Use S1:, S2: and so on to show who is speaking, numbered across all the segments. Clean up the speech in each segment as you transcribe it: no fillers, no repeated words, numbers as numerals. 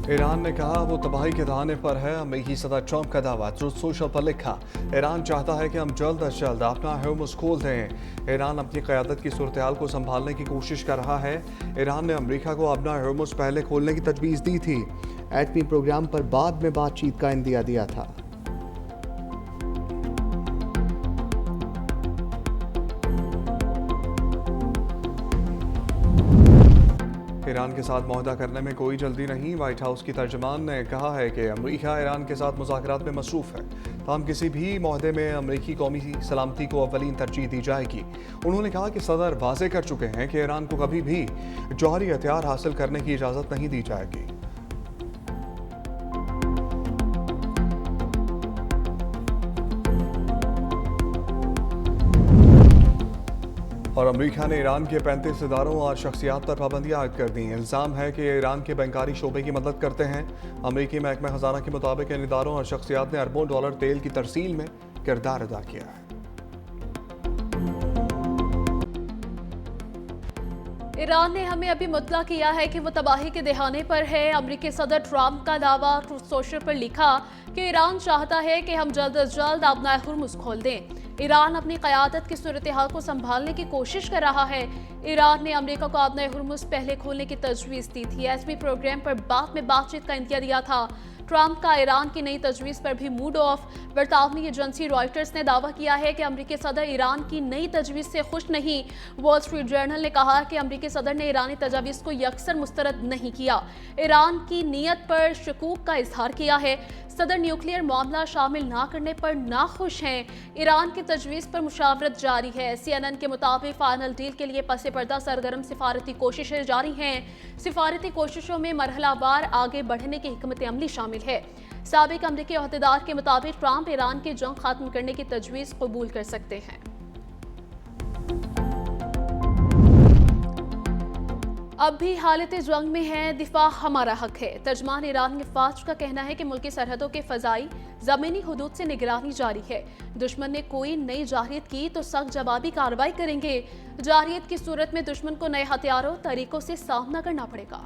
S1: ایران نے کہا وہ تباہی کے دہانے پر ہے۔ امریکی صدر ٹرمپ کا دعویٰ ٹروتھ سوشل پر لکھا، ایران چاہتا ہے کہ ہم جلد از جلد اپنا ہرمز کھول دیں۔ ایران اپنی قیادت کی صورتحال کو سنبھالنے کی کوشش کر رہا ہے۔ ایران نے امریکہ کو اپنا ہرمز پہلے کھولنے کی تجویز دی تھی۔ ایٹمی پروگرام پر بعد میں بات چیت کا عندیہ دیا تھا۔ ایران کے ساتھ معاہدہ کرنے میں کوئی جلدی نہیں۔ وائٹ ہاؤس کی ترجمان نے کہا ہے کہ امریکہ ایران کے ساتھ مذاکرات میں مصروف ہے، تاہم کسی بھی معاہدے میں امریکی قومی سلامتی کو اولین ترجیح دی جائے گی۔ انہوں نے کہا کہ صدر واضح کر چکے ہیں کہ ایران کو کبھی بھی جوہری ہتھیار حاصل کرنے کی اجازت نہیں دی جائے گی۔ اور امریکہ نے ایران کے 35 اداروں اور شخصیات پر پابندیاں عائد کر دیں۔ الزام ہے کہ ایران کے بینکاری شعبے کی مدد کرتے ہیں۔ امریکی محکمہ خزانہ کے مطابق ان اداروں اور شخصیات نے اربوں ڈالر تیل کی ترسیل میں کردار ادا کیا ہے۔
S2: ایران نے ہمیں ابھی مطلع کیا ہے کہ وہ تباہی کے دہانے پر ہے۔ امریکی صدر ٹرمپ کا دعویٰ ٹروتھ سوشل پر لکھا کہ ایران چاہتا ہے کہ ہم جلد از جلد اپنا ہرمز کھول دیں۔ ایران اپنی قیادت کی صورتحال کو سنبھالنے کی کوشش کر رہا ہے۔ ایران نے امریکہ کو اپنا ہرمز پہلے کھولنے کی تجویز دی تھی۔ ایٹمی پروگرام پر بعد میں بات چیت کا عندیہ دیا تھا۔ ٹرمپ کا ایران کی نئی تجویز پر بھی موڈ آف۔ برطانوی ایجنسی رائٹرز نے دعویٰ کیا ہے کہ امریکی صدر ایران کی نئی تجویز سے خوش نہیں۔ وال اسٹریٹ جرنل نے کہا کہ امریکی صدر نے ایرانی تجاویز کو یکسر مسترد نہیں کیا، ایران کی نیت پر شکوک کا اظہار کیا ہے۔ صدر نیوکلیئر معاملہ شامل نہ کرنے پر ناخوش ہیں۔ ایران کی تجویز پر مشاورت جاری ہے۔ CNN کے مطابق فائنل ڈیل کے لیے پس پردہ سرگرم سفارتی کوششیں جاری ہیں۔ سفارتی کوششوں میں مرحلہ وار آگے بڑھنے کی حکمت عملی شامل ہے۔ سابق امریکی عہدیدار کے مطابق ٹرمپ ایران کی جنگ ختم کرنے کی تجویز قبول کر سکتے ہیں۔ اب بھی حالت جنگ میں ہے، دفاع ہمارا حق ہے۔ ترجمان ایرانی فوج کا کہنا ہے کہ ملکی سرحدوں کے فضائی زمینی حدود سے نگرانی جاری ہے۔ دشمن نے کوئی نئی جارحیت کی تو سخت جوابی کارروائی کریں گے۔ جارحیت کی صورت میں دشمن کو نئے ہتھیاروں طریقوں سے سامنا کرنا پڑے گا۔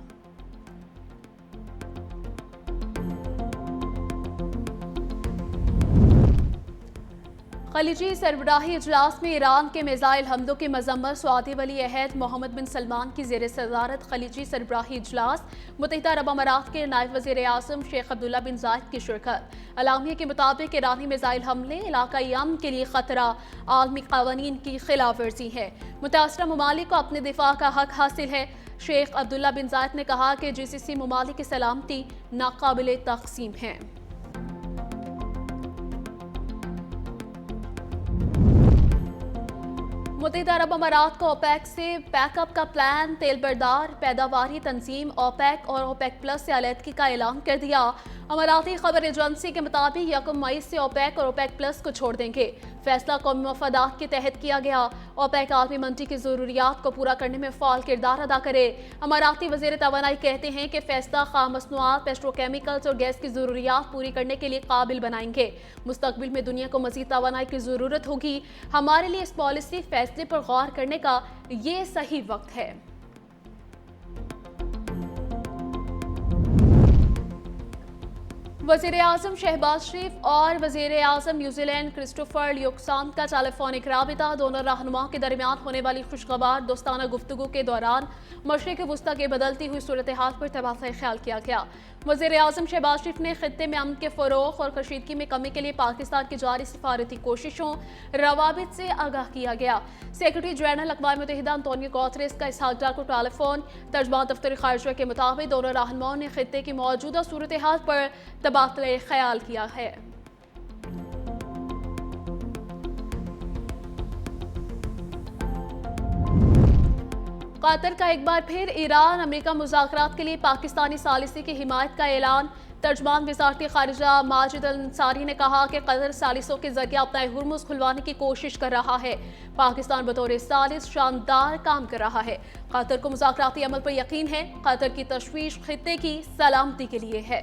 S2: خلیجی سربراہی اجلاس میں ایران کے میزائل حملوں کی مذمت۔ سعودی ولی عہد محمد بن سلمان کی زیر صدارت خلیجی سربراہی اجلاس، متحدہ عرب امارات کے نائب وزیر اعظم شیخ عبداللہ بن زائد کی شرکت۔ اعلامیہ کے مطابق ایرانی میزائل حملے علاقائی امن کے لیے خطرہ، عالمی قوانین کی خلاف ورزی ہے۔ متاثرہ ممالک کو اپنے دفاع کا حق حاصل ہے۔ شیخ عبداللہ بن زائد نے کہا کہ GCC ممالک کی سلامتی ناقابل تقسیم ہے۔ متحدہ عرب امارات کو اوپیک سے بیک اپ کا پلان، تیل بردار پیداواری تنظیم اوپیک اور اوپیک پلس سے علیحدگی کا اعلان کر دیا۔ اماراتی خبر ایجنسی کے مطابق 1 مئی سے اوپیک اور اوپیک پلس کو چھوڑ دیں گے۔ فیصلہ قومی مفادات کے تحت کیا گیا۔ اوپیک عالمی منڈی کی ضروریات کو پورا کرنے میں فعال کردار ادا کرے۔ اماراتی وزیر توانائی کہتے ہیں کہ فیصلہ خام مصنوعات، پیٹروکیمیکلز اور گیس کی ضروریات پوری کرنے کے لیے قابل بنائیں گے۔ مستقبل میں دنیا کو مزید توانائی کی ضرورت ہوگی۔ ہمارے لیے اس پالیسی فیصلے پر غور کرنے کا یہ صحیح وقت ہے۔ وزیر اعظم شہباز شریف اور وزیر اعظم نیوزی لینڈ کرسٹوفر لیوکسانت کا ٹیلی فونک رابطہ، دونوں رہنماؤں کے درمیان ہونے والی خوشگوار دوستانہ گفتگو کے دوران مشرق وسطیٰ کی بدلتی ہوئی صورتحال پر تبادلہ خیال کیا گیا۔ وزیر اعظم شہباز شریف نے خطے میں امن کے فروغ اور کشیدگی میں کمی کے لیے پاکستان کی جاری سفارتی کوششوں، روابط سے آگاہ کیا گیا۔ سیکرٹری جنرل اقوام متحدہ انطونیو گوتریس کا اسحاق ڈار کو ٹیلی فون۔ ترجمان دفتر خارجہ کے مطابق دونوں رہنماؤں نے خطے کی موجودہ صورتحال پر تبادلہ خیال کیا ہے۔ قطر کا ایک بار پھر ایران امریکہ مذاکرات کے لیے پاکستانی ثالثی کی حمایت کا اعلان۔ ترجمان وزارت خارجہ ماجد الانصاری نے کہا کہ قطر ثالثوں کے ذریعے اپنا ہرمز کھلوانے کی کوشش کر رہا ہے۔ پاکستان بطور ثالث شاندار کام کر رہا ہے۔ قطر کو مذاکراتی عمل پر یقین ہے۔ قطر کی تشویش خطے کی سلامتی کے لیے ہے۔